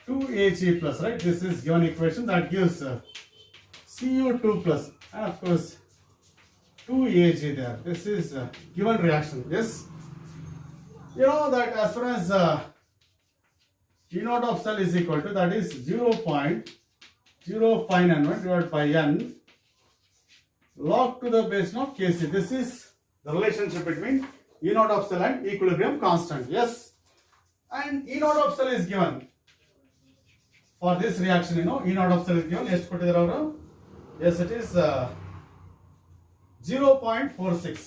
Speaker 2: 2Ag plus, right? This is given equation that gives Cu2 plus, and of course 2Ag there. This is given reaction, yes. You know that as far as E naught of cell is equal to, that is 0.0591 divided by n log to the base of Kc. This is the relationship between E naught of cell and equilibrium constant, yes. And E naught of cell is given for this reaction, you know, E naught of cell is given, ಎಷ್ಟು ಕೊಟ್ಟಿದ್ದಾರೆ ಅವರು? Yes, it is 0.46.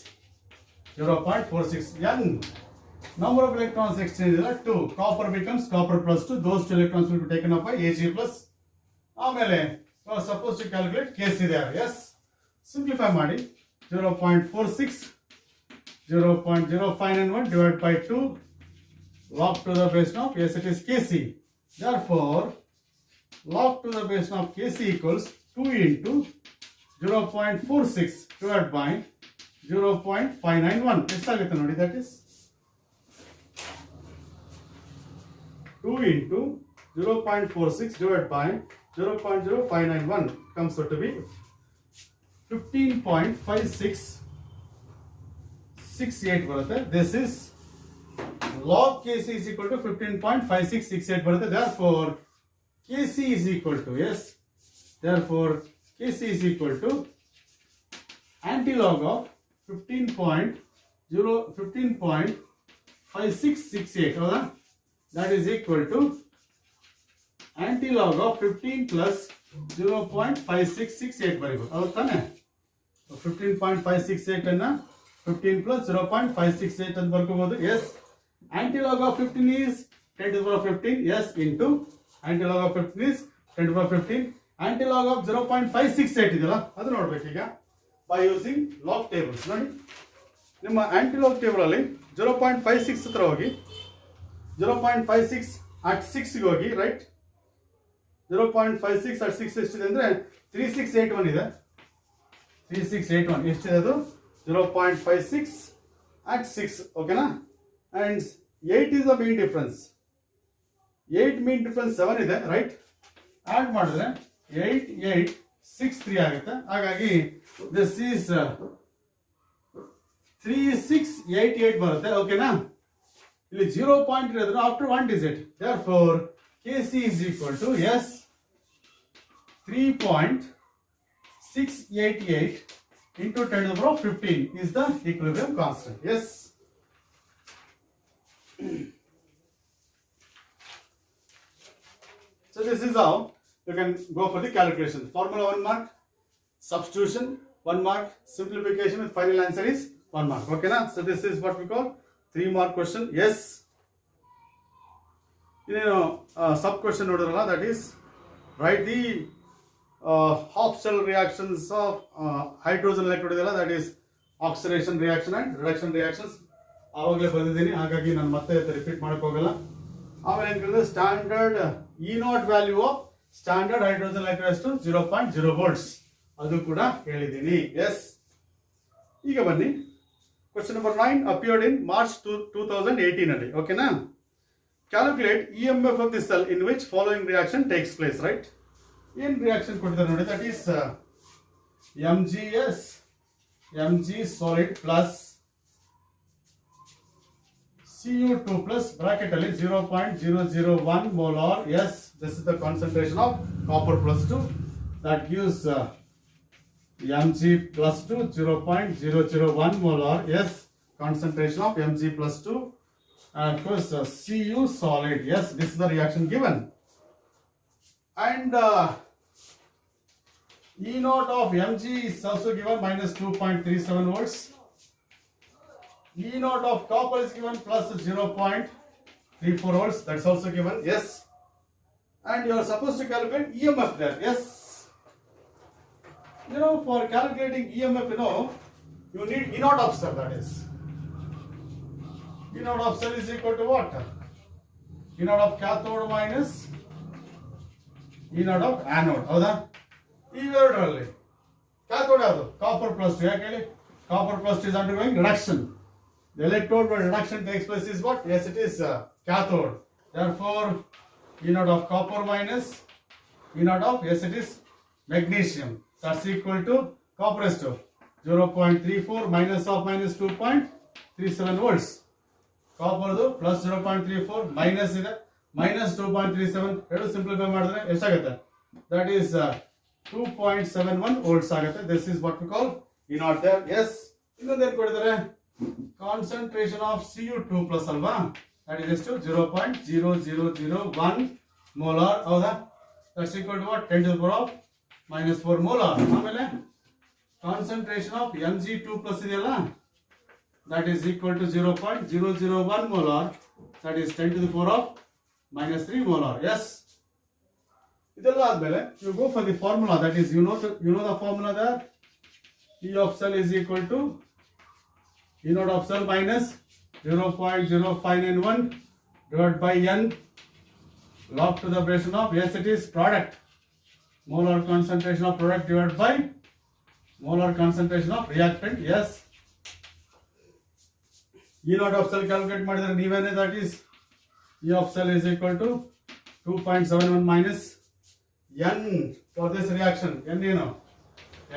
Speaker 2: 0.46. N number of electrons exchanged is 2. Copper becomes copper plus 2. Those 2 electrons will be taken up by Ag plus. ಆಮೇಲೆ you are supposed to calculate Kc there, yes. Simplify ಮಾಡಿ, 0.46 0.0591 divided by 2 log to the base of, yes, it is Kc. Therefore log to the base of Kc equals 2 into 0.46 divided by 0.591. ಎಷ್ಟಾಗುತ್ತೆ ನೋಡಿ, that is 2 into 0.46 divided by 0.0591 comes out to be 15.5668 ಬರುತ್ತೆ. This is log Kc is equal to 15.5668 ಬರುತ್ತೆ. Therefore Kc is equal to, yes, therefore Kc is equal to antilog of 15.5668, ಹೌದಾ? That is equal to antilog of 15 plus 0.5668 ಬರೀಬಹುದು, ಹೌದು ತಾನೆ? 15.568 ಅನ್ನ 15 plus 0.568 ಅಂತ ಬರ್ಕೋಬಹುದು, yes. Antilog of 15 is 10 to the power 15, yes, into antilog of 15 is 10 to the power 15. Antilog of 0.568 ಇದೆಯಲ್ಲ, ಅದು ನೋಡ್ಬೇಕೀಗ by using log tables. ನೋಡಿ, ನಿಮ್ಮ antilog table ಅಲ್ಲಿ 0.56 ಹತ್ರ ಹೋಗಿ, 0.56 at 6 ಗೆ ಹೋಗಿ, ರೈಟ್? 0.56 at 6 ಎಷ್ಟಿದೆ ಅಂದ್ರೆ 3681 ಇದೆ. 3681 ಎಷ್ಟಿದೆ ಅದು? 0.56 at 6, ಓಕೆನಾ? And 8 is the mean difference. 8 mean difference 7 ಇದೆ, ರೈಟ್? ಆಡ್ ಮಾಡಿದ್ರೆ 8863 ಆಗುತ್ತೆ. ಹಾಗಾಗಿ this is 3688 ಬರುತ್ತೆ, ಓಕೆನಾ? ಇಲ್ಲಿ 0 ಪಾಯಿಂಟ್ ಇರೋದ್ರೆ after 1 digit. Therefore Kc is equal to, yes, 3.688 into 10 to the power 15 is the equilibrium constant, yes. So this is how you can go for the calculation. Formula 1 mark, substitution 1 mark, simplification with final answer is 1 mark, okay na? So this is what we call 3 mark question, yes. Sub question ನೋಡಿದ್ರಲ್ಲ, that is write the half cell reactions of hydrogen electrode ಇದೆಲ್ಲ, that is oxidation reaction and reduction reactions. ಆವಾಗಲೇ ಬಂದಿದ್ದೀನಿ, ಹಾಗಾಗಿ ನಾನು ಮತ್ತೆ repeat ಮಾಡಕ್ ಹೋಗಲ್ಲ. ಆಮೇಲೆ ಏನು ಕೇಳಿದ್ರೆ standard E not value of standard hydrogen electron ಎಷ್ಟು 0.0 ವೋಲ್ಟ್ಸ್ ಅದು ಕೂಡ ಹೇಳಿದ್ದೀನಿ. ಎಸ್, ಈಗ ಬನ್ನಿ question number 9 appeared in March 2018 ಅಲ್ಲಿ. ಓಕೆನಾ? Calculate EMF of the cell in which following reaction takes place, right? ಏನ್ ರಿಯಾಕ್ಷನ್ ಕೊಟ್ಟಿದ್ದಾರೆ ನೋಡಿ, that is Mg solid plus Cu2 plus bracket ಅಲ್ಲಿ 0.001 molar. Yes, this is the concentration of copper plus 2 that gives Mg plus 2 0.001 molar. Yes, concentration of Mg plus 2 and of course Cu solid. Yes, this is the reaction given. And E naught of Mg is also given minus 2.37 volts. E naught of copper is given plus 0.34 volts. That's also given. Yes. And you are supposed to calculate EMF there. Yes. You know, for calculating EMF, you need E naught of cell, that is. E naught of cell is equal to what? E naught of cathode minus E naught of anode. ಹೌದಾ? ಇವೆರಡರಲ್ಲಿ cathode ಯಾವುದು? Copper plus 2. ಯಾಕೆ ಹೇಳಿ? Copper plus 2 is undergoing reduction. The electrode where reduction takes place is what? Yes, it is cathode. Therefore, E naught of copper minus E naught of, yes, it is magnesium. That's equal to copper is to 0.34 minus of minus 2.37 volts. Copper plus 0.34 minus ಇದೆ minus 2.37 ಎರಡು simplify ಮಾಡಿದ್ರೆ ಎಷ್ಟಾಗುತ್ತೆ? That is 2.71 volts ಆಗುತ್ತೆ. This is what we call E naught there. Yes, ಇನ್ನೊಂದು ಏನು ಕೊಟ್ಟಿದ್ದಾರೆ? Concentration of Cu2 plus ಅಲ್ವಾ? That is ಎಷ್ಟು? 0.0001 molar. ಹೌದಾ? That's equal to what? 10 to the power of minus 4 molar. ಆಮೇಲೆ concentration of Mg2 plus ಇದೆಯಲ್ಲ, that is equal to 0.001 molar. That is 10 to the power of minus 3 molar. Yes. ಇದೆಲ್ಲ ಆದ್ಮೇಲೆ you go for the formula. That is, you know the formula there. E of cell is equal to E naught of cell minus 0.0591 divided by N log to the base of, yes, it is product. Molar concentration of product divided by molar concentration of reactant. Yes. E naught of cell calculate ಮಾಡಿದ್ರೆ ನೀವೇನೆ, that is E of cell is equal to 2.71 minus N for this reaction. N ಏನು?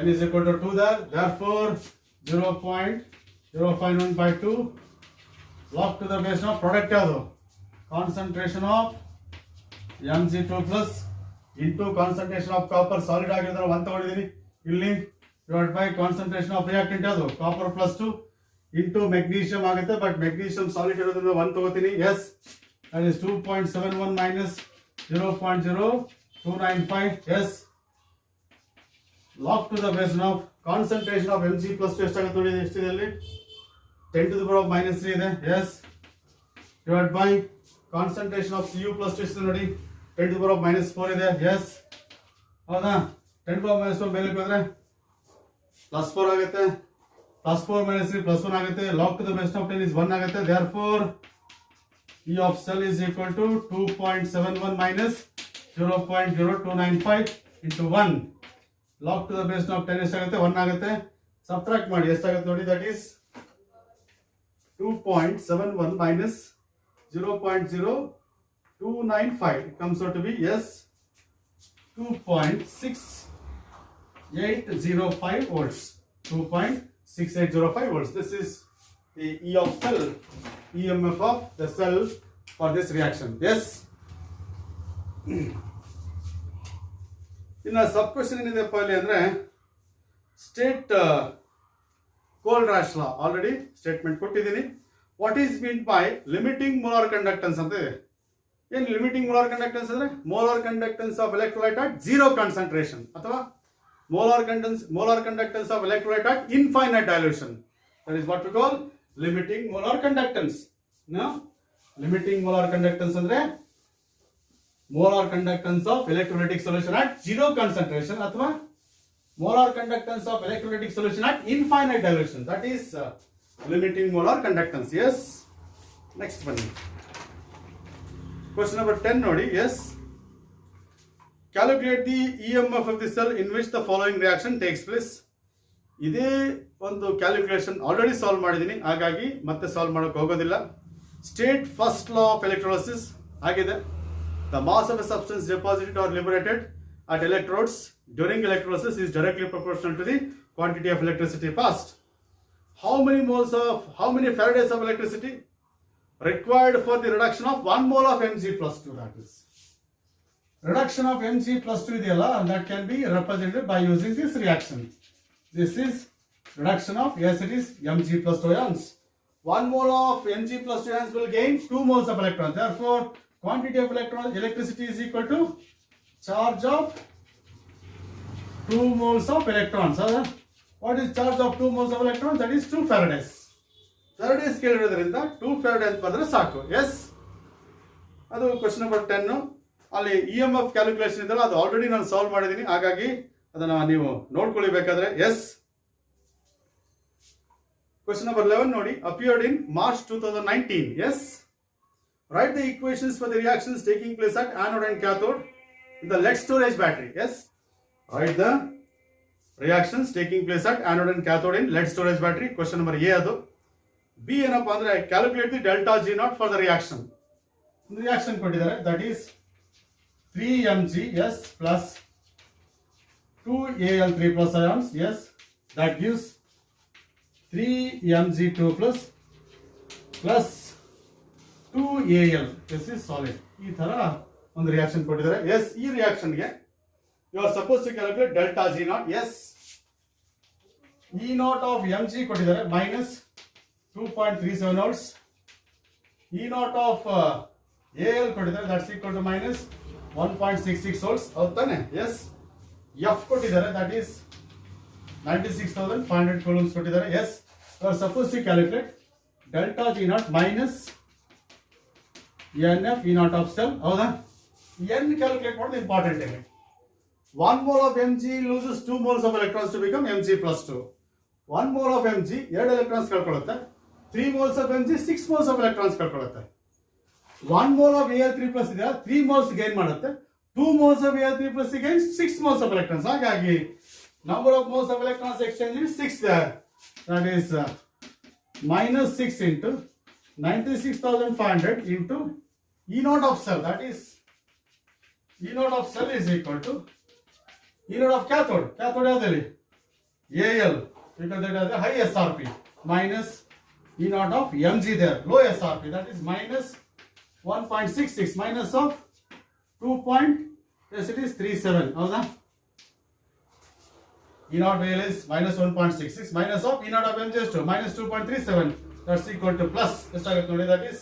Speaker 2: N is equal to 2 there. Therefore 0.051 by 2 log to the base of product ಯಾವುದು? Concentration of Mg2 plus into concentration of copper solid ಆಗಿದ್ರೆ 1 ತಗೊಂಡಿದ್ದೀನಿ ಇಲ್ಲಿ, divided by concentration of reactant ಯಾವುದು? Copper plus 2 into magnesium ಆಗುತ್ತೆ, but magnesium solid ಇರೋದ್ರಿಂದ 1 ತಗೋತೀನಿ. Yes, that is 2.71 minus 0.0295. Yes, log to the base of concentration of Mg plus 2 ಎಷ್ಟಾಗುತ್ತೆ ನೋಡಿ, ಎಷ್ಟಿದೆ ಅಲ್ಲಿ? 10 to the power of minus 3 ಇದೆ. Yes, divided by concentration of Cu plus 2 ಎಷ್ಟಿದೆ ನೋಡಿ, 10 to the power of minus 4 ಇದೆ. Yes, ಹೌದಾ? 10 to the power of minus 4 ಮೇಲೆ ಹೋದ್ರೆ plus 4 ಆಗುತ್ತೆ, plus 4 minus 3 plus 1 ಆಗುತ್ತೆ. Log to the base of 10 is 1 ಆಗುತ್ತೆ. Therefore E of cell is equal to 2.71 minus 0.0295 into 1. Log to the base of 10 ಎಷ್ಟಾಗುತ್ತೆ? 1 ಆಗುತ್ತೆ. Subtract ಮಾಡಿ ಎಷ್ಟಾಗುತ್ತೆ ನೋಡಿ, that is 2.71 minus 0.0295. It comes out to be, yes, 2.6805 volts. 2.6805 volts. This is the E of cell, EMF of the cell for this reaction. Yes. ಇನ್ನು ಸಬ್ question ಏನಿದೆಪ್ಪ ಇಲ್ಲಿ ಅಂದ್ರೆ, state Kohlrausch ಲಾ already statement ಕೊಟ್ಟಿದ್ದೀನಿ. What is mean by limiting molar conductance ಅಂತ ಇದೆ. ಏನು limiting molar conductance ಅಂದ್ರೆ molar conductance of electrolyte at zero concentration, ಅಥವಾ molar conductance of electrolyte at infinite dilution. That is what we call limiting molar conductance. Now, limiting molar conductance andre molar conductance of electrolytic solution at zero concentration, athwa molar conductance of electrolytic solution at infinite dilution. That is limiting molar conductance. Yes. Next one. Question number 10 ನೋಡಿ. Yes. Calculate the EMF of the cell in which the following reaction takes place. ಇದೇ ಒಂದು calculation already solve ಮಾಡಿದ್ದೀನಿ, ಹಾಗಾಗಿ ಮತ್ತೆ solve ಮಾಡೋಕೆ ಹೋಗೋದಿಲ್ಲ. State first law of electrolysis ಆಗಿದೆ. The mass of a substance deposited or liberated at electrodes during electrolysis is directly proportional to the quantity of electricity passed. How many Faradays of electricity required for the reduction of 1 mole of Mg plus 2? That is reduction of Mg plus 2 ideyalla, that can be represented by using this reaction. This is reduction of, yes, it is Mg plus 2 ions. 1 mole of Mg plus 2 ions will gain 2 moles of electrons. Therefore, quantity of electricity is equal to charge of 2 moles of electrons. What is charge of 2 moles of electrons? That is 2 Faradays. Faradays ಕೇಳಿರೋದ್ರಿಂದ 2 Faraday ಅಂತ ಬಂದ್ರೆ ಸಾಕು. S, ಅದು question number 10. ಅಲ್ಲಿ EMF calculation ಇದೆಲ್ಲ ಅದು already ನಾನು solve ಮಾಡಿದ್ದೀನಿ, ಹಾಗಾಗಿ ಅದನ್ನ ನೀವು ನೋಡ್ಕೊಳ್ಳಿ ಬೇಕಾದ್ರೆ. ಎಸ್, ಕ್ವೆಶ್ಚನ್ ನಂಬರ್ 11 ನೋಡಿ. Appeared in March 2019. Yes, write the equations for the reactions taking place at anode and cathode in the lead storage battery. Yes, write the reactions taking place at anode and cathode in lead storage battery. Question number A adu. B ಏನಪ್ಪ ಅಂದ್ರೆ calculate the delta G naught for the reaction. Reaction ಕೊಟ್ಟಿದ್ದಾರೆ, that is 3mg yes plus 2Al3 plus ions. Yes, that gives 3mg2 plus 2Al. This is solid. ಈ ತರ ಒಂದು reaction ಕೊಟ್ಟಿದ್ದಾರೆ. S, ಈ reaction ಗೆ you are suppose to calculate delta G naught. Yes, E naught of M G ಕೊಟ್ಟಿದ್ದಾರೆ minus 2.37 volts. E naught of A L ಕೊಟ್ಟಿದ್ದಾರೆ, that's equal to minus 1.66 volts. ಹೌದು ತಾನೆ? ಎಸ್, ಎಫ್ ಕೊಟ್ಟಿದ್ದಾರೆ, that is 96,500 coulombs ಕೊಟ್ಟಿದ್ದಾರೆ. Yes, you are suppose to calculate delta G naught minus NF E naught of cell. ಹೌದಾ? N calculate ಮಾಡೋದು important ಇದೆ. 1 mole of Mg loses 2 moles of electrons to become Mg plus 2. 1 mole of Mg 2 electrons ಕಳ್ಕೊಳ್ಳುತ್ತೆ. 3 moles of Mg 6 moles of electrons ಕಳ್ಕೊಳ್ಳುತ್ತೆ. 1 mole of Al3 plus ಇದೆ, 3 moles gain ಮಾಡುತ್ತೆ. 2 moles of Al3 plus gain 6 moles of electrons. ಹಾಗಾಗಿ number of moles of electrons exchange is 6 there. That is minus 6 into 96,500 into E naught of cell. That is E naught of cell is equal to E naught of cathode. Cathode ಯಾವ್ದಲ್ಲಿ? Al, because that has a high SRP, minus E naught of Mg there, low SRP. That is minus 1.66 minus of 2.37. ಹೌದಾ? E naught Al is minus 1.66 minus of E naught of Mg is 2 minus 2.37. That's equal to plus. ಎಷ್ಟಾಗುತ್ತೆ ನೋಡಿ? That is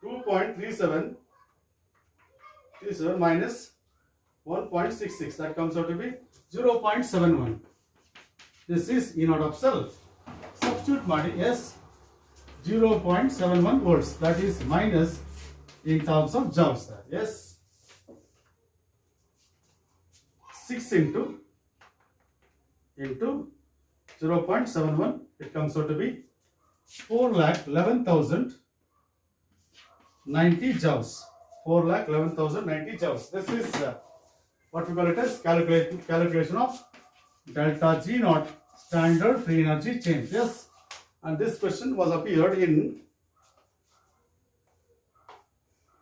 Speaker 2: 2.37 minus 1.66. That comes out to be 0.71. This is E naught of cell. Substitute ಮಾಡಿ. Yes, 0.71 volts. That is minus in terms of joules there. Yes, 6 into 0.71, it comes out to be 4,11,090 joules. 4,11,090 joules. This is what we call it as calculation of delta G naught, standard free energy change. Yes, and this question was appeared in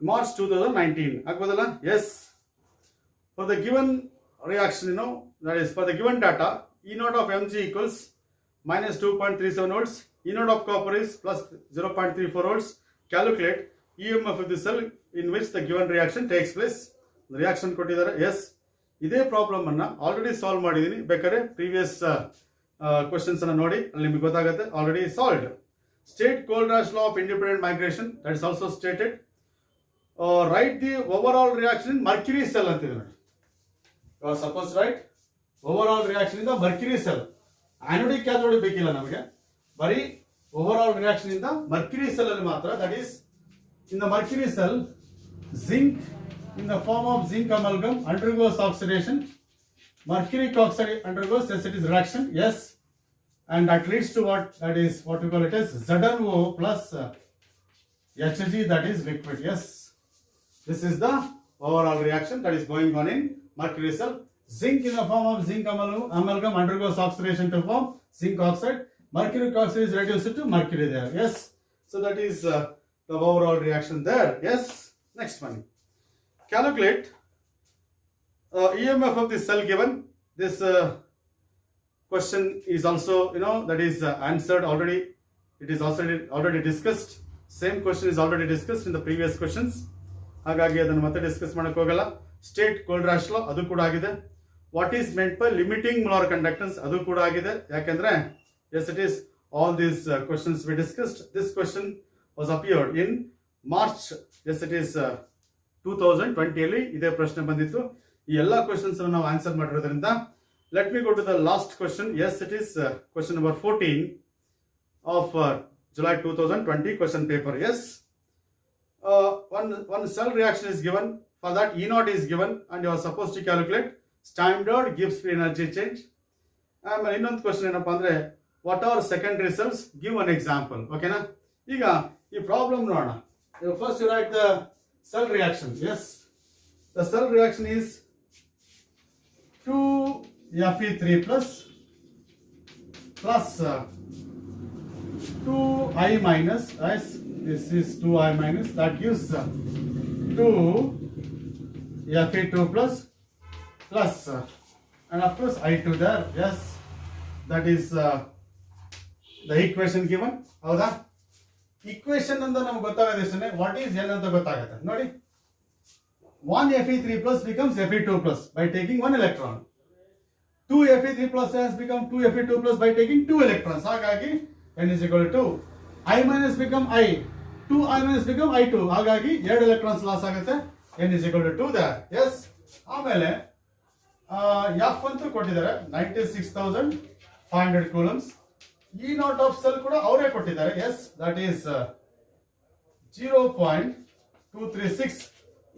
Speaker 2: March 2019. Agwadala? Yes. For the given reaction, that is for the given data, E naught of Mg equals minus 2.37 volts. E naught of copper is plus 0.34 volts. Calculate EMF of the cell in which the given reaction takes place. Reaction ಕೊಟ್ಟಿದ್ದಾರೆ. Yes, ಇದೇ problem ಅನ್ನ already solve ಮಾಡಿದ್ದೀನಿ. ಬೇಕಾದ್ರೆ previous questions ಅನ್ನ ನೋಡಿ, ಅಲ್ಲಿ ನಿಮಗೆ ಗೊತ್ತಾಗುತ್ತೆ. Already solved. State Kohlrausch law of independent migration, that is also stated. Write the overall reaction in mercury cell ಅಂತಿದೆ ನೋಡಿ. Suppose write overall reaction ಇಂದ ಮರ್ಕ್ಯುರಿ ಸೆಲ್. ಆನೋಡಿಕ್ ಕ್ಯಾಥೋಡಿಕ್ ಬೇಕಿಲ್ಲ ನಮಗೆ, ಬರೀ ಓವರ್ ಆಲ್ ರಿಯಾಕ್ಷನ್ ಇಂದ mercury cell ಅಲ್ಲಿ ಮಾತ್ರ. That is in the mercury cell, zinc in the form of zinc amalgam undergoes oxidation. Mercuric oxide undergoes acidic reduction. Yes, and that leads to what? That is what we call it as ZnO plus Hg, that is liquid. Yes, this is the overall reaction that is going on in mercury cell. Zinc in the form of zinc amalgam undergoes oxidation to form zinc oxide. Mercury oxide is reduced to mercury there. Yes, so that is the overall reaction there. Yes, next one. Calculate EMF of the cell given. This question is also, that is answered already. It is also already discussed. Same question is already discussed in the previous questions. ಹಾಗಾಗಿ ಅದನ್ನು ಮತ್ತೆ discuss ಮಾಡಕ್ಕೆ ಹೋಗಲ್ಲ. State cold ರಾಶ್ ಲಾ ಅದು ಕೂಡ ಆಗಿದೆ. What is meant by limiting molar conductance ಅದು ಕೂಡ ಆಗಿದೆ. ಯಾಕೆಂದ್ರೆ yes, it is all these questions we discussed. This question was appeared in March. Yes, it is 2020 ಅಲ್ಲಿ ಇದೇ ಪ್ರಶ್ನೆ ಬಂದಿತ್ತು. ಈ ಎಲ್ಲ ಕ್ವೆಶ್ಚನ್ಸ್ ನಾವು ಆನ್ಸರ್ ಮಾಡಿರೋದ್ರಿಂದ let me go to the last question. Yes, it is question number 14 of July 2020 question paper. Yes, one cell reaction is given. For that E0 is given and you are supposed to calculate standard Gibbs free energy change. ಆಮೇಲೆ ಇನ್ನೊಂದು question ಏನಪ್ಪಾ ಅಂದ್ರೆ what are secondary cells? Give an example. Okay na? ಈಗ ಈ problem ನೋಡೋಣ. First you write the cell reaction. Yes, the cell reaction is 2Fe3 plus 2I minus. Yes, this is 2I minus. That gives 2Fe2 plus and of course I2 there. Yes, that is the equation given. ಹೌದಾ? Equation ಅಂತ ನಮ್ಗೆ ಗೊತ್ತಾಗೋದಷ್ಟೇ. What is N ಅಂತ ಗೊತ್ತಾಗುತ್ತೆ ನೋಡಿ. 1Fe3 plus becomes Fe2 plus by taking 1 electron. 2Fe3 plus has become 2Fe2 plus by taking 2 electrons. ಹಾಗಾಗಿ n is equal to 2. I minus become I. 2I minus become I2. ಹಾಗಾಗಿ 2 electrons loss ಆಗುತ್ತೆ. n is equal to 2 there. Yes, ಆಮೇಲೆ F ಅಂತೂ ಕೊಟ್ಟಿದ್ದಾರೆ 96,500 coulombs. E0 of cell ಕೂಡ ಅವರೇ ಕೊಟ್ಟಿದ್ದಾರೆ. Yes, that is 0.236.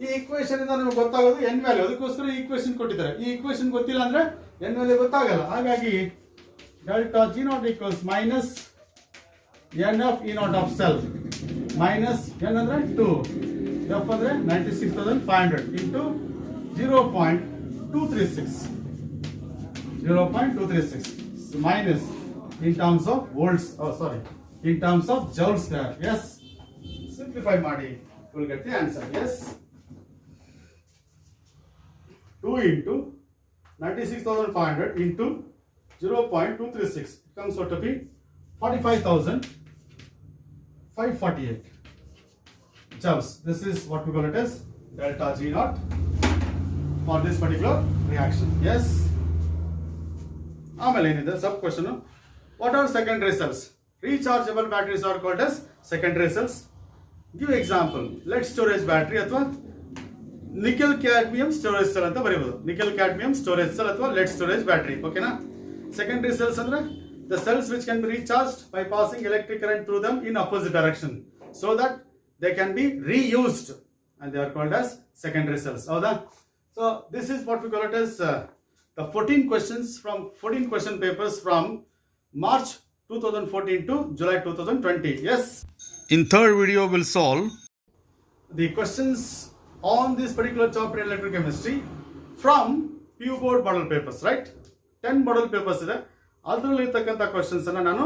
Speaker 2: ಈ ಈಕ್ವೇಶನ್ ಇಂದ ನಮಗೆ ಗೊತ್ತಾಗೋದು n ವ್ಯಾಲ್ಯೂ. ಅದಕ್ಕೋಸ್ಕರ ಈ ಈಕ್ವೇಶನ್ ಕೊಟ್ಟಿದ್ದಾರೆ. ಈ ಈಕ್ವೇಶನ್ ಗೊತ್ತಿಲ್ಲ ಅಂದ್ರೆ n ವ್ಯಾಲ್ಯೂ ಗೊತ್ತಾಗಲ್ಲ. ಹಾಗಾಗಿ delta G0 equals minus n of E0 of cell minus n ಅಂದ್ರೆ 2, F ಅಂದ್ರೆ 96,500 into 0.236 minus in terms of volts, in terms of joules there. Yes, simplify ಮಾಡಿ you will get the answer. Yes, 2 into 96,500 into 0.236 comes out to be 45,548 joules. This is what we call it as delta G0 for this particular reaction. Yes, ಆಮೇಲೆ ಏನಿದೆ ಸಬ್ question. What are secondary cells? Rechargeable batteries are called as secondary cells. Give example. Lead storage battery ಅಥವಾ nickel cadmium storage cell ಅಂತ ಬರೀಬಹುದು. Nickel cadmium storage cell ಅಥವಾ lead storage battery. ಓಕೆನಾ? Secondary cells ಅಂದ್ರೆ the cells which can be recharged by passing electric current through them in opposite direction so that they can be reused and they are called as secondary cells. ಹೌದಾ? So this is what we call it as the 14 questions from 14 question papers from March 2014 to July 2020. Yes.
Speaker 1: In third video, we'll solve
Speaker 2: the questions on this particular chapter in electrochemistry from PU board model papers, right? 10 model papers ಇದೆ. ಅದರಲ್ಲಿ ಇರತಕ್ಕಂತ questions ಅನ್ನು ನಾನು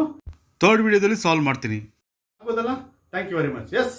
Speaker 1: third ವಿಡಿಯೋದಲ್ಲಿ solve ಮಾಡ್ತೀನಿ.
Speaker 2: ಆಗೋದಲ್ಲ? Thank you very much. S.